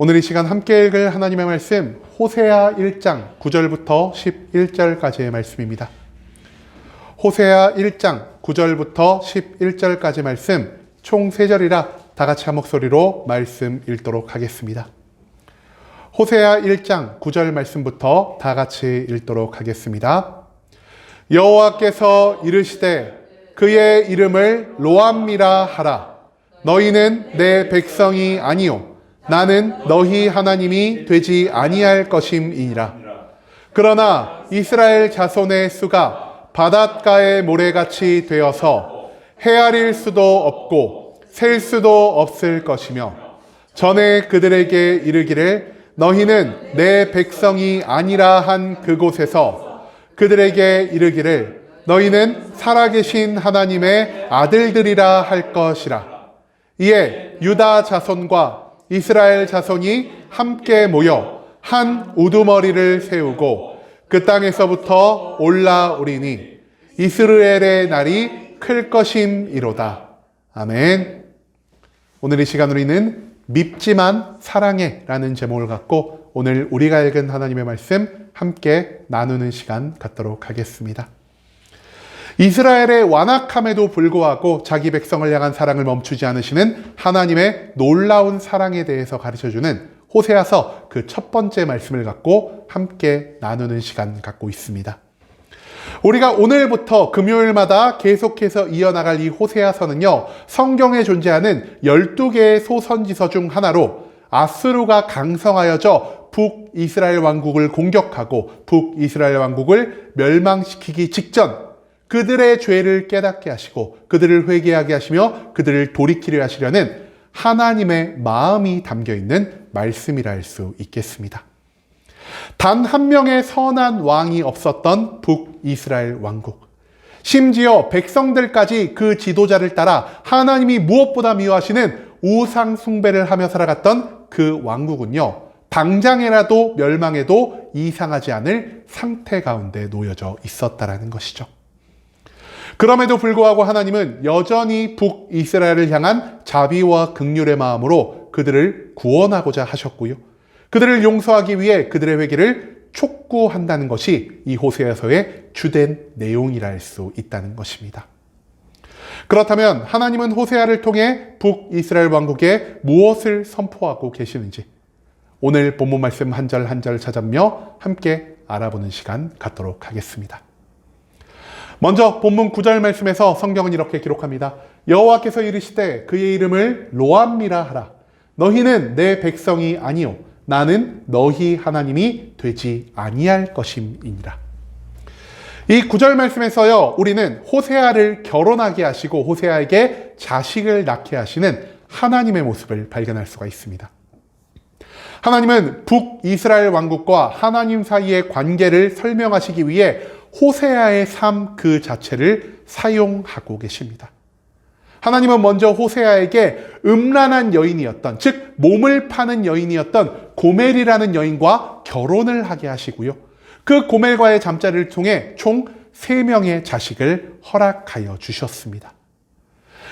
오늘 이 시간 함께 읽을 하나님의 말씀 호세아 1장 9절부터 11절까지의 말씀입니다. 호세아 1장 9절부터 11절까지 말씀 총 3절이라 다 같이 한 목소리로 말씀 읽도록 하겠습니다. 호세아 1장 9절 말씀부터 다 같이 읽도록 하겠습니다. 여호와께서 이르시되 그의 이름을 로암미라 하라. 너희는 내 백성이 아니요 나는 너희 하나님이 되지 아니할 것임이니라. 그러나 이스라엘 자손의 수가 바닷가의 모래같이 되어서 헤아릴 수도 없고 셀 수도 없을 것이며 전에 그들에게 이르기를 너희는 내 백성이 아니라 한 그곳에서 그들에게 이르기를 너희는 살아계신 하나님의 아들들이라 할 것이라. 이에 유다 자손과 이스라엘 자손이 함께 모여 한 우두머리를 세우고 그 땅에서부터 올라오리니 이스라엘의 날이 클 것임이로다. 아멘. 오늘 이 시간 우리는 밉지만 사랑해 라는 제목을 갖고 오늘 우리가 읽은 하나님의 말씀 함께 나누는 시간 갖도록 하겠습니다. 이스라엘의 완악함에도 불구하고 자기 백성을 향한 사랑을 멈추지 않으시는 하나님의 놀라운 사랑에 대해서 가르쳐주는 호세아서 그 첫 번째 말씀을 갖고 함께 나누는 시간 갖고 있습니다. 우리가 오늘부터 금요일마다 계속해서 이어나갈 이 호세아서는요, 성경에 존재하는 12개의 소선지서 중 하나로 아수르가 강성하여져 북이스라엘 왕국을 공격하고 북이스라엘 왕국을 멸망시키기 직전 그들의 죄를 깨닫게 하시고 그들을 회개하게 하시며 그들을 돌이키려 하시려는 하나님의 마음이 담겨있는 말씀이라 할 수 있겠습니다. 단 한 명의 선한 왕이 없었던 북이스라엘 왕국. 심지어 백성들까지 그 지도자를 따라 하나님이 무엇보다 미워하시는 우상 숭배를 하며 살아갔던 그 왕국은요, 당장에라도 멸망해도 이상하지 않을 상태 가운데 놓여져 있었다라는 것이죠. 그럼에도 불구하고 하나님은 여전히 북이스라엘을 향한 자비와 긍휼의 마음으로 그들을 구원하고자 하셨고요. 그들을 용서하기 위해 그들의 회개를 촉구한다는 것이 이 호세아서의 주된 내용이라 할 수 있다는 것입니다. 그렇다면 하나님은 호세아를 통해 북이스라엘 왕국에 무엇을 선포하고 계시는지 오늘 본문 말씀 한 절 한 절 찾아며 함께 알아보는 시간 갖도록 하겠습니다. 먼저 본문 9절 말씀에서 성경은 이렇게 기록합니다. 여호와께서 이르시되 그의 이름을 로암미라 하라. 너희는 내 백성이 아니요 나는 너희 하나님이 되지 아니할 것임이니라. 이 9절 말씀에서요, 우리는 호세아를 결혼하게 하시고 호세아에게 자식을 낳게 하시는 하나님의 모습을 발견할 수가 있습니다. 하나님은 북이스라엘 왕국과 하나님 사이의 관계를 설명하시기 위해 호세아의 삶 그 자체를 사용하고 계십니다. 하나님은 먼저 호세아에게 음란한 여인이었던, 즉 몸을 파는 여인이었던 고멜이라는 여인과 결혼을 하게 하시고요. 그 고멜과의 잠자리를 통해 총 3명의 자식을 허락하여 주셨습니다.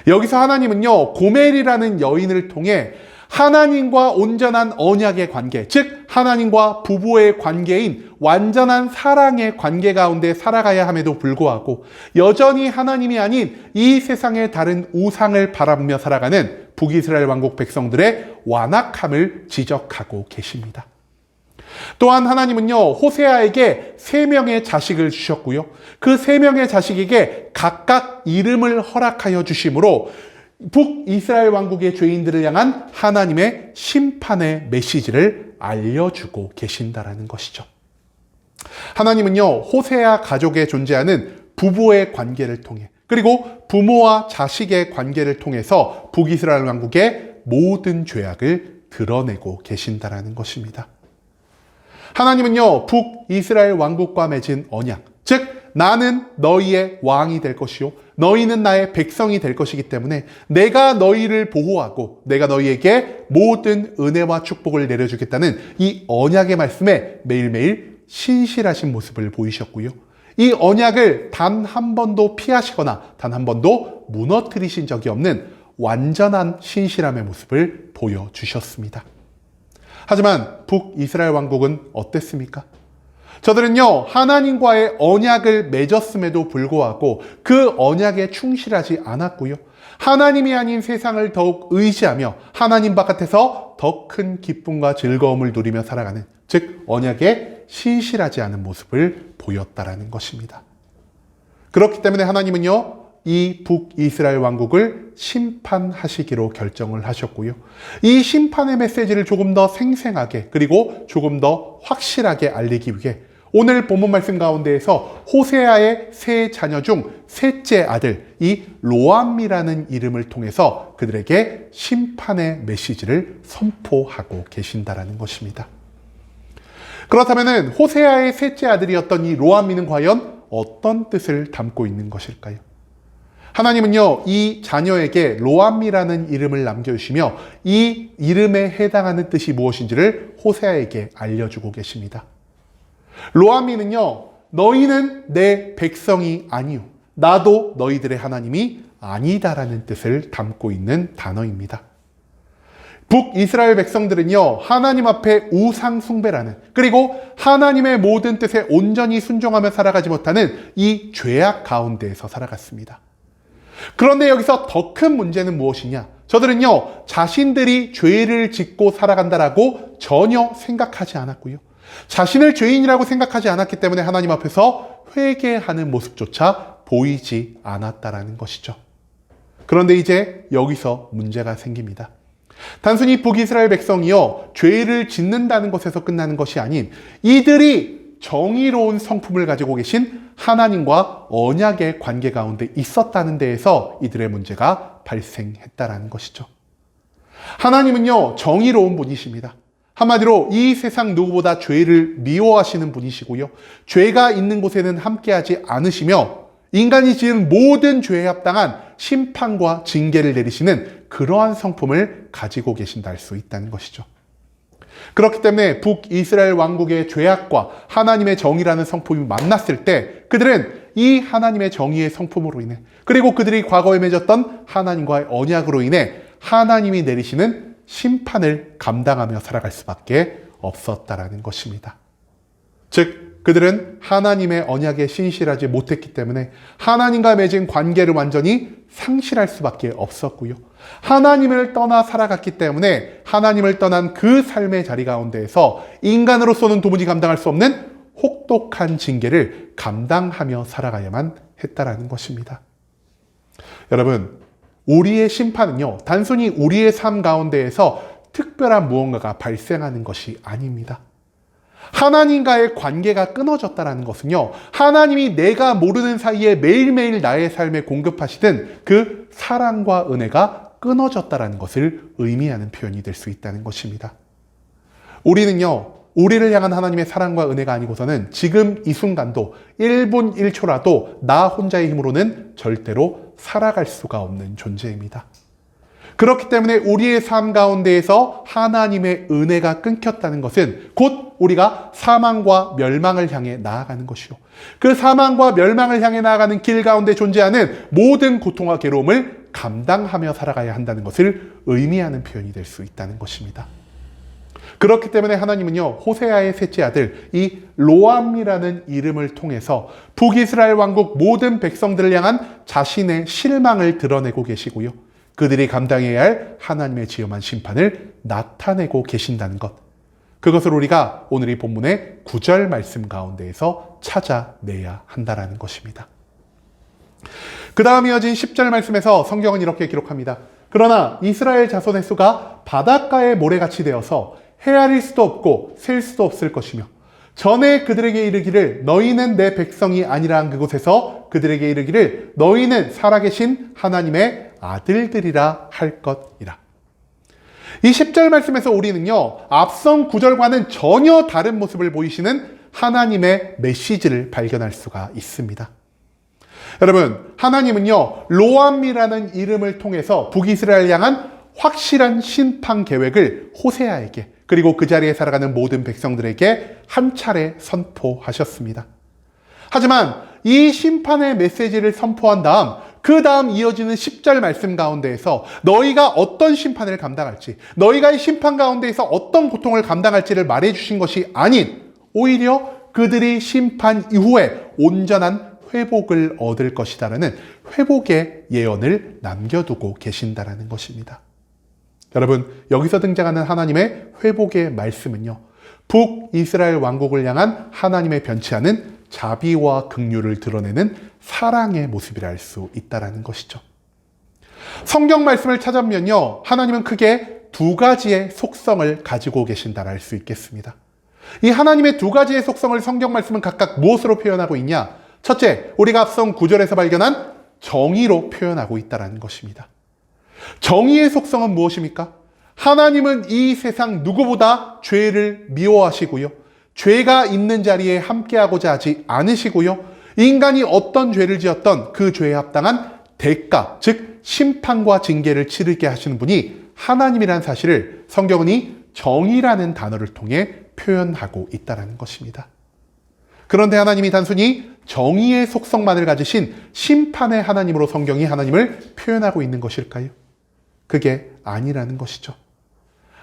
여기서 하나님은요, 고멜이라는 여인을 통해 하나님과 온전한 언약의 관계, 즉 하나님과 부부의 관계인 완전한 사랑의 관계 가운데 살아가야 함에도 불구하고 여전히 하나님이 아닌 이 세상의 다른 우상을 바라보며 살아가는 북이스라엘 왕국 백성들의 완악함을 지적하고 계십니다. 또한 하나님은요, 호세아에게 3명의 자식을 주셨고요. 그 3명의 자식에게 각각 이름을 허락하여 주심으로 북이스라엘 왕국의 죄인들을 향한 하나님의 심판의 메시지를 알려주고 계신다라는 것이죠. 하나님은요, 호세아 가족에 존재하는 부부의 관계를 통해 그리고 부모와 자식의 관계를 통해서 북이스라엘 왕국의 모든 죄악을 드러내고 계신다라는 것입니다. 하나님은요, 북이스라엘 왕국과 맺은 언약, 즉 나는 너희의 왕이 될 것이요 너희는 나의 백성이 될 것이기 때문에 내가 너희를 보호하고 내가 너희에게 모든 은혜와 축복을 내려주겠다는 이 언약의 말씀에 매일매일 신실하신 모습을 보이셨고요. 이 언약을 단 한 번도 피하시거나 단 한 번도 무너뜨리신 적이 없는 완전한 신실함의 모습을 보여주셨습니다. 하지만 북이스라엘 왕국은 어땠습니까? 저들은요, 하나님과의 언약을 맺었음에도 불구하고 그 언약에 충실하지 않았고요. 하나님이 아닌 세상을 더욱 의지하며 하나님 바깥에서 더 큰 기쁨과 즐거움을 누리며 살아가는, 즉 언약에 신실하지 않은 모습을 보였다라는 것입니다. 그렇기 때문에 하나님은요, 이 북이스라엘 왕국을 심판하시기로 결정을 하셨고요. 이 심판의 메시지를 조금 더 생생하게 그리고 조금 더 확실하게 알리기 위해 오늘 본문 말씀 가운데에서 호세아의 세 자녀 중 셋째 아들 이 로암이라는 이름을 통해서 그들에게 심판의 메시지를 선포하고 계신다라는 것입니다. 그렇다면 호세아의 셋째 아들이었던 이 로암이는 과연 어떤 뜻을 담고 있는 것일까요? 하나님은요, 이 자녀에게 로암이라는 이름을 남겨주시며 이 이름에 해당하는 뜻이 무엇인지를 호세아에게 알려주고 계십니다. 로암이는요, 너희는 내 백성이 아니요, 나도 너희들의 하나님이 아니다라는 뜻을 담고 있는 단어입니다. 북이스라엘 백성들은요, 하나님 앞에 우상 숭배라는, 그리고 하나님의 모든 뜻에 온전히 순종하며 살아가지 못하는 이 죄악 가운데에서 살아갔습니다. 그런데 여기서 더 큰 문제는 무엇이냐? 저들은요, 자신들이 죄를 짓고 살아간다라고 전혀 생각하지 않았고요. 자신을 죄인이라고 생각하지 않았기 때문에 하나님 앞에서 회개하는 모습조차 보이지 않았다라는 것이죠. 그런데 이제 여기서 문제가 생깁니다. 단순히 북이스라엘 백성이요, 죄를 짓는다는 것에서 끝나는 것이 아닌 이들이 정의로운 성품을 가지고 계신 하나님과 언약의 관계 가운데 있었다는 데에서 이들의 문제가 발생했다라는 것이죠. 하나님은요, 정의로운 분이십니다. 한마디로 이 세상 누구보다 죄를 미워하시는 분이시고요. 죄가 있는 곳에는 함께하지 않으시며 인간이 지은 모든 죄에 합당한 심판과 징계를 내리시는 그러한 성품을 가지고 계신다 할 수 있다는 것이죠. 그렇기 때문에 북이스라엘 왕국의 죄악과 하나님의 정의라는 성품이 만났을 때 그들은 이 하나님의 정의의 성품으로 인해, 그리고 그들이 과거에 맺었던 하나님과의 언약으로 인해 하나님이 내리시는 심판을 감당하며 살아갈 수밖에 없었다라는 것입니다. 즉, 그들은 하나님의 언약에 신실하지 못했기 때문에 하나님과 맺은 관계를 완전히 상실할 수밖에 없었고요. 하나님을 떠나 살아갔기 때문에 하나님을 떠난 그 삶의 자리 가운데에서 인간으로서는 도무지 감당할 수 없는 혹독한 징계를 감당하며 살아가야만 했다라는 것입니다. 여러분, 우리의 심판은요, 단순히 우리의 삶 가운데에서 특별한 무언가가 발생하는 것이 아닙니다. 하나님과의 관계가 끊어졌다는 것은요, 하나님이 내가 모르는 사이에 매일매일 나의 삶에 공급하시던 그 사랑과 은혜가 끊어졌다는 것을 의미하는 표현이 될 수 있다는 것입니다. 우리는요, 우리를 향한 하나님의 사랑과 은혜가 아니고서는 지금 이 순간도 1분 1초라도 나 혼자의 힘으로는 절대로 살아갈 수가 없는 존재입니다. 그렇기 때문에 우리의 삶 가운데에서 하나님의 은혜가 끊겼다는 것은 곧 우리가 사망과 멸망을 향해 나아가는 것이요, 그 사망과 멸망을 향해 나아가는 길 가운데 존재하는 모든 고통과 괴로움을 감당하며 살아가야 한다는 것을 의미하는 표현이 될 수 있다는 것입니다. 그렇기 때문에 하나님은요, 호세아의 셋째 아들 이 로암이라는 이름을 통해서 북이스라엘 왕국 모든 백성들을 향한 자신의 실망을 드러내고 계시고요, 그들이 감당해야 할 하나님의 지엄한 심판을 나타내고 계신다는 것, 그것을 우리가 오늘 이 본문의 9절 말씀 가운데에서 찾아내야 한다는 것입니다. 그 다음 이어진 10절 말씀에서 성경은 이렇게 기록합니다. 그러나 이스라엘 자손의 수가 바닷가의 모래같이 되어서 헤아릴 수도 없고 셀 수도 없을 것이며, 전에 그들에게 이르기를 너희는 내 백성이 아니라 한 그곳에서 그들에게 이르기를 너희는 살아계신 하나님의 아들들이라 할 것이라. 이 10절 말씀에서 우리는요, 앞선 9절과는 전혀 다른 모습을 보이시는 하나님의 메시지를 발견할 수가 있습니다. 여러분, 하나님은요, 로암이라는 이름을 통해서 북이스라엘 향한 확실한 심판 계획을 호세아에게, 그리고 그 자리에 살아가는 모든 백성들에게 한 차례 선포하셨습니다. 하지만 이 심판의 메시지를 선포한 다음 그 다음 이어지는 10절 말씀 가운데에서 너희가 어떤 심판을 감당할지, 너희가 이 심판 가운데에서 어떤 고통을 감당할지를 말해주신 것이 아닌 오히려 그들이 심판 이후에 온전한 회복을 얻을 것이다라는 회복의 예언을 남겨두고 계신다라는 것입니다. 여러분, 여기서 등장하는 하나님의 회복의 말씀은요, 북이스라엘 왕국을 향한 하나님의 변치 않은 자비와 긍휼을 드러내는 사랑의 모습이라 할 수 있다는 것이죠. 성경 말씀을 찾아보면요, 하나님은 크게 두 가지의 속성을 가지고 계신다라 할 수 있겠습니다. 이 하나님의 두 가지의 속성을 성경 말씀은 각각 무엇으로 표현하고 있냐? 첫째, 우리가 앞선 9절에서 발견한 정의로 표현하고 있다는 것입니다. 정의의 속성은 무엇입니까? 하나님은 이 세상 누구보다 죄를 미워하시고요, 죄가 있는 자리에 함께하고자 하지 않으시고요, 인간이 어떤 죄를 지었던 그 죄에 합당한 대가, 즉 심판과 징계를 치르게 하시는 분이 하나님이라는 사실을 성경은 이 정의라는 단어를 통해 표현하고 있다는 것입니다. 그런데 하나님이 단순히 정의의 속성만을 가지신 심판의 하나님으로 성경이 하나님을 표현하고 있는 것일까요? 그게 아니라는 것이죠.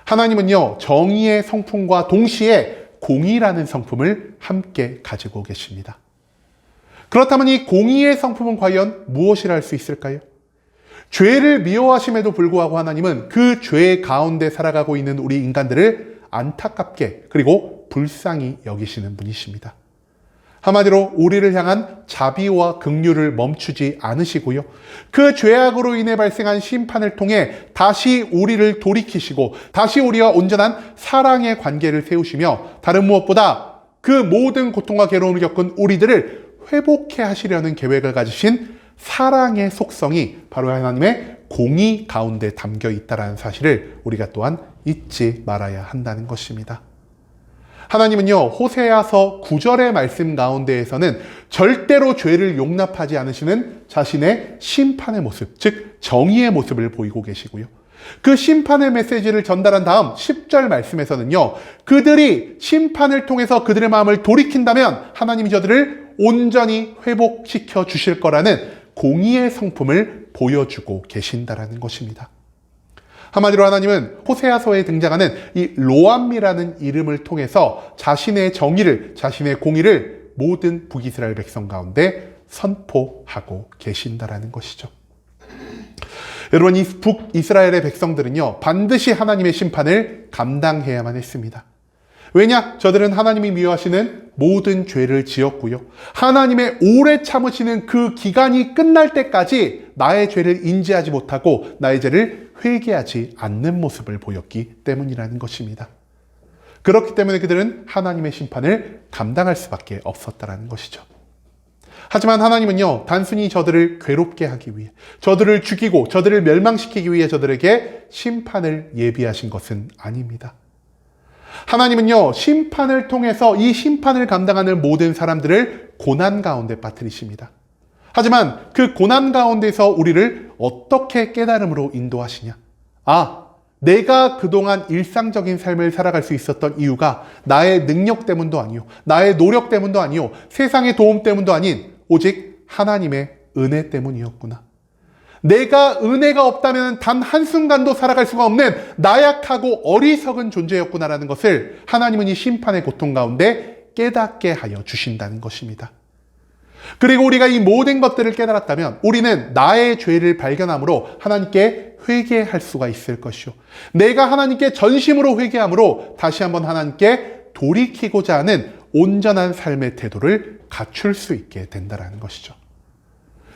하나님은요, 정의의 성품과 동시에 공의라는 성품을 함께 가지고 계십니다. 그렇다면 이 공의의 성품은 과연 무엇이라 할 수 있을까요? 죄를 미워하심에도 불구하고 하나님은 그 죄 가운데 살아가고 있는 우리 인간들을 안타깝게 그리고 불쌍히 여기시는 분이십니다. 한마디로 우리를 향한 자비와 긍휼을 멈추지 않으시고요, 그 죄악으로 인해 발생한 심판을 통해 다시 우리를 돌이키시고 다시 우리와 온전한 사랑의 관계를 세우시며 다른 무엇보다 그 모든 고통과 괴로움을 겪은 우리들을 회복해 하시려는 계획을 가지신 사랑의 속성이 바로 하나님의 공의 가운데 담겨 있다는 사실을 우리가 또한 잊지 말아야 한다는 것입니다. 하나님은요, 호세아서 9절의 말씀 가운데에서는 절대로 죄를 용납하지 않으시는 자신의 심판의 모습, 즉 정의의 모습을 보이고 계시고요, 그 심판의 메시지를 전달한 다음 10절 말씀에서는요, 그들이 심판을 통해서 그들의 마음을 돌이킨다면 하나님이 저들을 온전히 회복시켜 주실 거라는 공의의 성품을 보여주고 계신다라는 것입니다. 한마디로 하나님은 호세아서에 등장하는 이 로암미라는 이름을 통해서 자신의 정의를, 자신의 공의를 모든 북이스라엘 백성 가운데 선포하고 계신다라는 것이죠. 여러분, 이 북이스라엘의 백성들은요, 반드시 하나님의 심판을 감당해야만 했습니다. 왜냐? 저들은 하나님이 미워하시는 모든 죄를 지었고요, 하나님의 오래 참으시는 그 기간이 끝날 때까지 나의 죄를 인지하지 못하고 나의 죄를 회개하지 않는 모습을 보였기 때문이라는 것입니다. 그렇기 때문에 그들은 하나님의 심판을 감당할 수밖에 없었다는 것이죠. 하지만 하나님은요, 단순히 저들을 괴롭게 하기 위해, 저들을 죽이고 저들을 멸망시키기 위해 저들에게 심판을 예비하신 것은 아닙니다. 하나님은요, 심판을 통해서 이 심판을 감당하는 모든 사람들을 고난 가운데 빠뜨리십니다. 하지만 그 고난 가운데서 우리를 어떻게 깨달음으로 인도하시냐? 아, 내가 그동안 일상적인 삶을 살아갈 수 있었던 이유가 나의 능력 때문도 아니요, 나의 노력 때문도 아니요, 세상의 도움 때문도 아닌 오직 하나님의 은혜 때문이었구나. 내가 은혜가 없다면 단 한순간도 살아갈 수가 없는 나약하고 어리석은 존재였구나라는 것을 하나님은 이 심판의 고통 가운데 깨닫게 하여 주신다는 것입니다. 그리고 우리가 이 모든 것들을 깨달았다면 우리는 나의 죄를 발견함으로 하나님께 회개할 수가 있을 것이요, 내가 하나님께 전심으로 회개함으로 다시 한번 하나님께 돌이키고자 하는 온전한 삶의 태도를 갖출 수 있게 된다는 것이죠.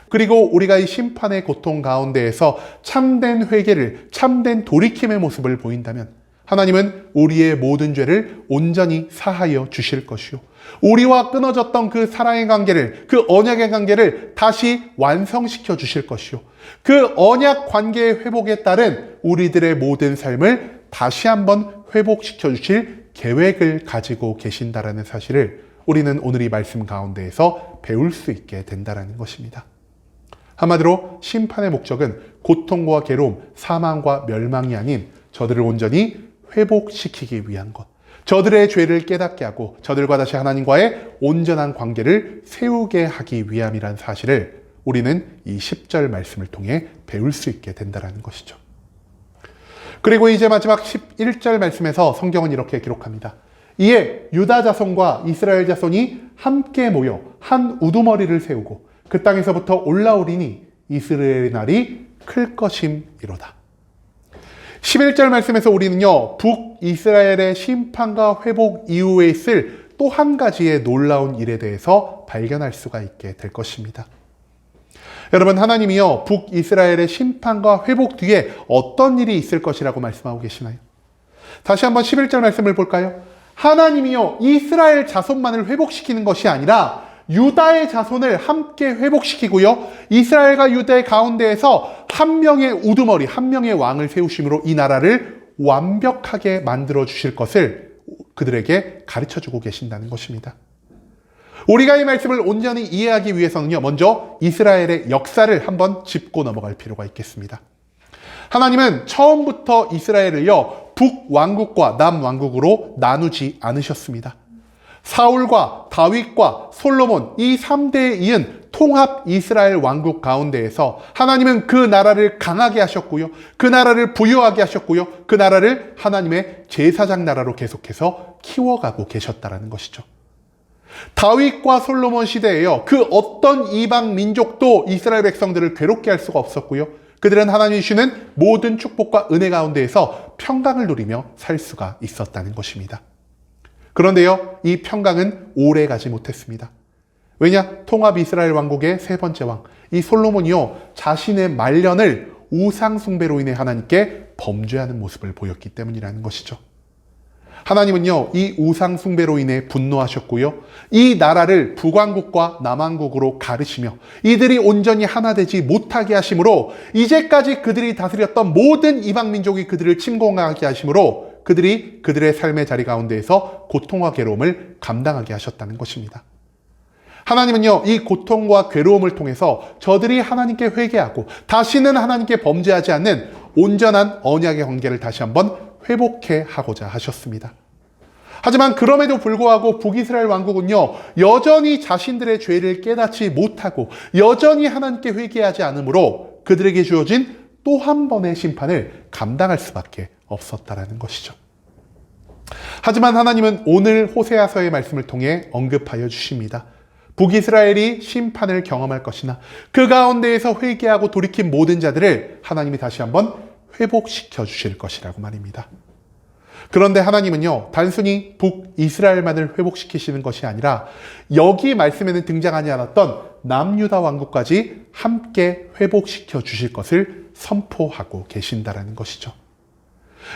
그리고 우리가 이 심판의 고통 가운데에서 참된 회개를, 참된 돌이킴의 모습을 보인다면 하나님은 우리의 모든 죄를 온전히 사하여 주실 것이요, 우리와 끊어졌던 그 사랑의 관계를, 그 언약의 관계를 다시 완성시켜 주실 것이요, 그 언약 관계의 회복에 따른 우리들의 모든 삶을 다시 한번 회복시켜 주실 계획을 가지고 계신다라는 사실을 우리는 오늘 이 말씀 가운데에서 배울 수 있게 된다는 것입니다. 한마디로 심판의 목적은 고통과 괴로움, 사망과 멸망이 아닌 저들을 온전히 회복시키기 위한 것, 저들의 죄를 깨닫게 하고 저들과 다시 하나님과의 온전한 관계를 세우게 하기 위함이란 사실을 우리는 이 10절 말씀을 통해 배울 수 있게 된다는 것이죠. 그리고 이제 마지막 11절 말씀에서 성경은 이렇게 기록합니다. 이에 유다 자손과 이스라엘 자손이 함께 모여 한 우두머리를 세우고 그 땅에서부터 올라오리니 이스라엘의 날이 클 것임이로다. 11절 말씀에서 우리는요, 북이스라엘의 심판과 회복 이후에 있을 또 한 가지의 놀라운 일에 대해서 발견할 수가 있게 될 것입니다. 여러분, 하나님이요, 북이스라엘의 심판과 회복 뒤에 어떤 일이 있을 것이라고 말씀하고 계시나요? 다시 한번 11절 말씀을 볼까요? 하나님이요, 이스라엘 자손만을 회복시키는 것이 아니라 유다의 자손을 함께 회복시키고요, 이스라엘과 유다의 가운데에서 한 명의 우두머리, 한 명의 왕을 세우심으로 이 나라를 완벽하게 만들어 주실 것을 그들에게 가르쳐주고 계신다는 것입니다. 우리가 이 말씀을 온전히 이해하기 위해서는요, 먼저 이스라엘의 역사를 한번 짚고 넘어갈 필요가 있겠습니다. 하나님은 처음부터 이스라엘을요, 북왕국과 남왕국으로 나누지 않으셨습니다. 사울과 다윗과 솔로몬 이 3대에 이은 통합 이스라엘 왕국 가운데에서 하나님은 그 나라를 강하게 하셨고요, 그 나라를 부유하게 하셨고요, 그 나라를 하나님의 제사장 나라로 계속해서 키워가고 계셨다는 것이죠. 다윗과 솔로몬 시대에요, 그 어떤 이방 민족도 이스라엘 백성들을 괴롭게 할 수가 없었고요, 그들은 하나님이 주시는 모든 축복과 은혜 가운데에서 평강을 누리며 살 수가 있었다는 것입니다. 그런데요, 이 평강은 오래 가지 못했습니다. 왜냐? 통합 이스라엘 왕국의 세 번째 왕, 이 솔로몬이요, 자신의 말년을 우상 숭배로 인해 하나님께 범죄하는 모습을 보였기 때문이라는 것이죠. 하나님은요, 이 우상 숭배로 인해 분노하셨고요, 이 나라를 북왕국과 남왕국으로 가르시며 이들이 온전히 하나 되지 못하게 하심으로 이제까지 그들이 다스렸던 모든 이방 민족이 그들을 침공하게 하심으로 그들이 그들의 삶의 자리 가운데에서 고통과 괴로움을 감당하게 하셨다는 것입니다. 하나님은요, 이 고통과 괴로움을 통해서 저들이 하나님께 회개하고 다시는 하나님께 범죄하지 않는 온전한 언약의 관계를 다시 한번 회복해 하고자 하셨습니다. 하지만 그럼에도 불구하고 북이스라엘 왕국은요, 여전히 자신들의 죄를 깨닫지 못하고 여전히 하나님께 회개하지 않으므로 그들에게 주어진 또 한 번의 심판을 감당할 수밖에 없었다라는 것이죠. 하지만 하나님은 오늘 호세아서의 말씀을 통해 언급하여 주십니다. 북이스라엘이 심판을 경험할 것이나 그 가운데에서 회개하고 돌이킨 모든 자들을 하나님이 다시 한번 회복시켜 주실 것이라고 말입니다. 그런데 하나님은요, 단순히 북이스라엘만을 회복시키시는 것이 아니라 여기 말씀에는 등장하지 않았던 남유다 왕국까지 함께 회복시켜 주실 것을 선포하고 계신다라는 것이죠.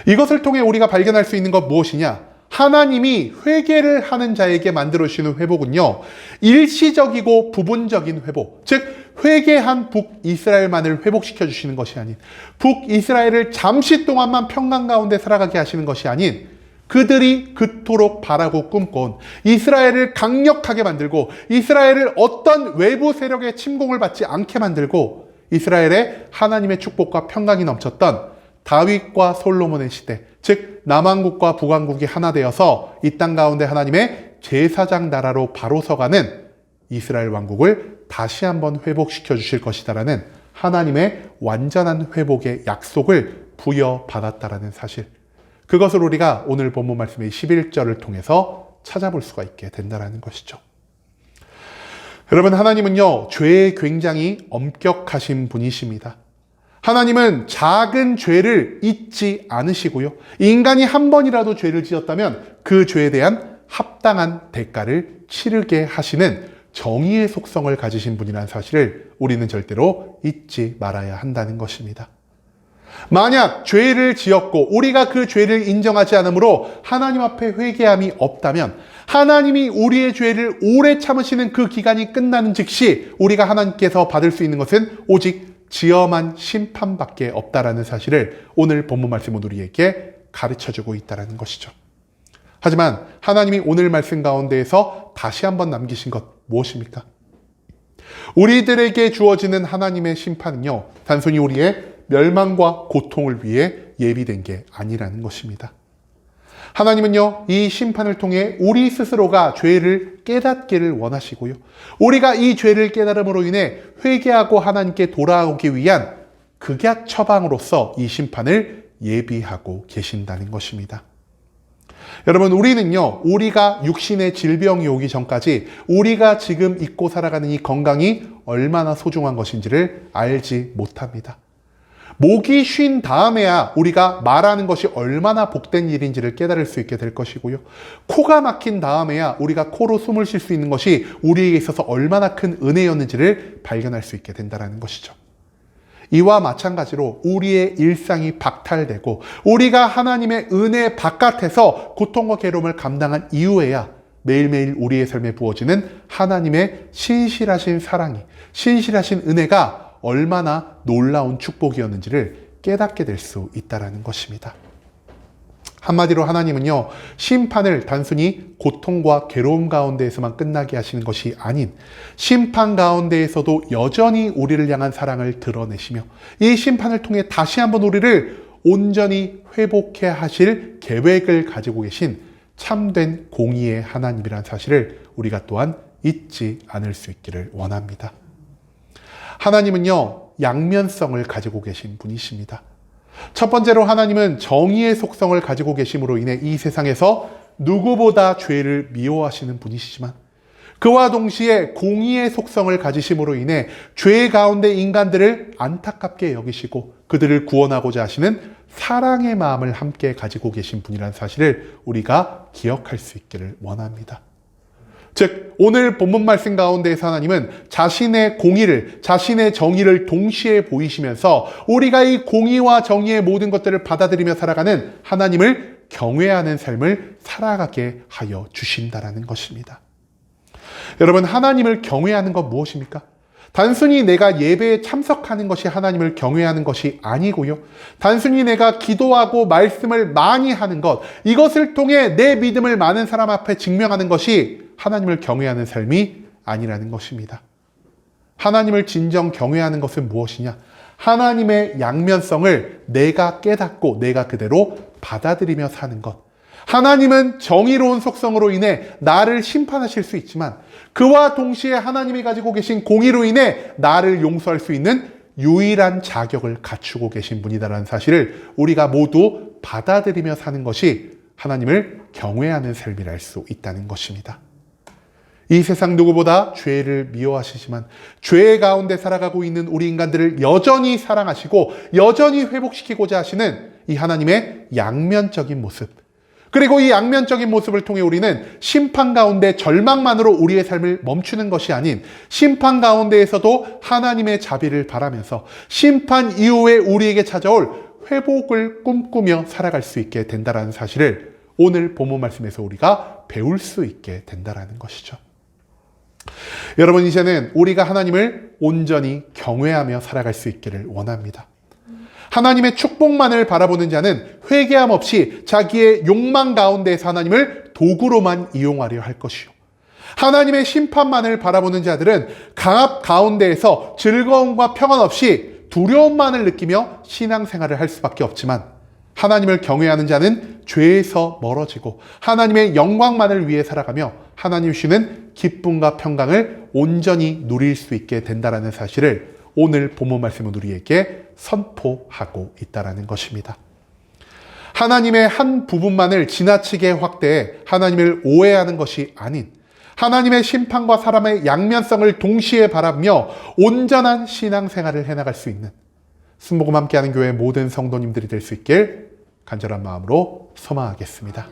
이것을 통해 우리가 발견할 수 있는 것 무엇이냐? 하나님이 회개를 하는 자에게 만들어주시는 회복은요, 일시적이고 부분적인 회복, 즉 회개한 북이스라엘만을 회복시켜 주시는 것이 아닌, 북이스라엘을 잠시 동안만 평강 가운데 살아가게 하시는 것이 아닌, 그들이 그토록 바라고 꿈꿔온 이스라엘을 강력하게 만들고 이스라엘을 어떤 외부 세력의 침공을 받지 않게 만들고 이스라엘에 하나님의 축복과 평강이 넘쳤던 다윗과 솔로몬의 시대, 즉 남왕국과 북왕국이 하나 되어서 이 땅 가운데 하나님의 제사장 나라로 바로 서가는 이스라엘 왕국을 다시 한번 회복시켜 주실 것이다라는 하나님의 완전한 회복의 약속을 부여받았다라는 사실, 그것을 우리가 오늘 본문 말씀의 11절을 통해서 찾아볼 수가 있게 된다는 것이죠. 여러분, 하나님은요, 죄에 굉장히 엄격하신 분이십니다. 하나님은 작은 죄를 잊지 않으시고요, 인간이 한 번이라도 죄를 지었다면 그 죄에 대한 합당한 대가를 치르게 하시는 정의의 속성을 가지신 분이라는 사실을 우리는 절대로 잊지 말아야 한다는 것입니다. 만약 죄를 지었고 우리가 그 죄를 인정하지 않으므로 하나님 앞에 회개함이 없다면 하나님이 우리의 죄를 오래 참으시는 그 기간이 끝나는 즉시 우리가 하나님께서 받을 수 있는 것은 오직 지엄한 심판밖에 없다라는 사실을 오늘 본문 말씀은 우리에게 가르쳐주고 있다는 것이죠. 하지만 하나님이 오늘 말씀 가운데에서 다시 한번 남기신 것 무엇입니까? 우리들에게 주어지는 하나님의 심판은요, 단순히 우리의 멸망과 고통을 위해 예비된 게 아니라는 것입니다. 하나님은요, 이 심판을 통해 우리 스스로가 죄를 깨닫기를 원하시고요. 우리가 이 죄를 깨달음으로 인해 회개하고 하나님께 돌아오기 위한 극약 처방으로서 이 심판을 예비하고 계신다는 것입니다. 여러분, 우리는요, 우리가 육신의 질병이 오기 전까지 우리가 지금 잊고 살아가는 이 건강이 얼마나 소중한 것인지를 알지 못합니다. 목이 쉰 다음에야 우리가 말하는 것이 얼마나 복된 일인지를 깨달을 수 있게 될 것이고요. 코가 막힌 다음에야 우리가 코로 숨을 쉴 수 있는 것이 우리에게 있어서 얼마나 큰 은혜였는지를 발견할 수 있게 된다는 것이죠. 이와 마찬가지로 우리의 일상이 박탈되고 우리가 하나님의 은혜 바깥에서 고통과 괴로움을 감당한 이후에야 매일매일 우리의 삶에 부어지는 하나님의 신실하신 사랑이, 신실하신 은혜가 얼마나 놀라운 축복이었는지를 깨닫게 될 수 있다는 것입니다. 한마디로 하나님은요, 심판을 단순히 고통과 괴로움 가운데에서만 끝나게 하시는 것이 아닌 심판 가운데에서도 여전히 우리를 향한 사랑을 드러내시며 이 심판을 통해 다시 한번 우리를 온전히 회복해 하실 계획을 가지고 계신 참된 공의의 하나님이란 사실을 우리가 또한 잊지 않을 수 있기를 원합니다. 하나님은요, 양면성을 가지고 계신 분이십니다. 첫 번째로 하나님은 정의의 속성을 가지고 계심으로 인해 이 세상에서 누구보다 죄를 미워하시는 분이시지만 그와 동시에 공의의 속성을 가지심으로 인해 죄 가운데 인간들을 안타깝게 여기시고 그들을 구원하고자 하시는 사랑의 마음을 함께 가지고 계신 분이라는 사실을 우리가 기억할 수 있기를 원합니다. 즉, 오늘 본문 말씀 가운데에서 하나님은 자신의 공의를, 자신의 정의를 동시에 보이시면서 우리가 이 공의와 정의의 모든 것들을 받아들이며 살아가는 하나님을 경외하는 삶을 살아가게 하여 주신다라는 것입니다. 여러분, 하나님을 경외하는 건 무엇입니까? 단순히 내가 예배에 참석하는 것이 하나님을 경외하는 것이 아니고요. 단순히 내가 기도하고 말씀을 많이 하는 것, 이것을 통해 내 믿음을 많은 사람 앞에 증명하는 것이 하나님을 경외하는 삶이 아니라는 것입니다. 하나님을 진정 경외하는 것은 무엇이냐? 하나님의 양면성을 내가 깨닫고 내가 그대로 받아들이며 사는 것. 하나님은 정의로운 속성으로 인해 나를 심판하실 수 있지만 그와 동시에 하나님이 가지고 계신 공의로 인해 나를 용서할 수 있는 유일한 자격을 갖추고 계신 분이다라는 사실을 우리가 모두 받아들이며 사는 것이 하나님을 경외하는 삶이라 할 수 있다는 것입니다. 이 세상 누구보다 죄를 미워하시지만 죄 가운데 살아가고 있는 우리 인간들을 여전히 사랑하시고 여전히 회복시키고자 하시는 이 하나님의 양면적인 모습, 그리고 이 양면적인 모습을 통해 우리는 심판 가운데 절망만으로 우리의 삶을 멈추는 것이 아닌 심판 가운데에서도 하나님의 자비를 바라면서 심판 이후에 우리에게 찾아올 회복을 꿈꾸며 살아갈 수 있게 된다는 사실을 오늘 본문 말씀에서 우리가 배울 수 있게 된다는 것이죠. 여러분, 이제는 우리가 하나님을 온전히 경외하며 살아갈 수 있기를 원합니다. 하나님의 축복만을 바라보는 자는 회개함 없이 자기의 욕망 가운데에서 하나님을 도구로만 이용하려 할 것이요. 하나님의 심판만을 바라보는 자들은 강압 가운데에서 즐거움과 평안 없이 두려움만을 느끼며 신앙생활을 할 수밖에 없지만 하나님을 경외하는 자는 죄에서 멀어지고 하나님의 영광만을 위해 살아가며 하나님 주시는 기쁨과 평강을 온전히 누릴 수 있게 된다는 사실을 오늘 본문 말씀은 우리에게 선포하고 있다는 것입니다. 하나님의 한 부분만을 지나치게 확대해 하나님을 오해하는 것이 아닌 하나님의 심판과 사람의 양면성을 동시에 바라보며 온전한 신앙생활을 해나갈 수 있는 순복음 함께하는 교회 모든 성도님들이 될 수 있길 간절한 마음으로 소망하겠습니다.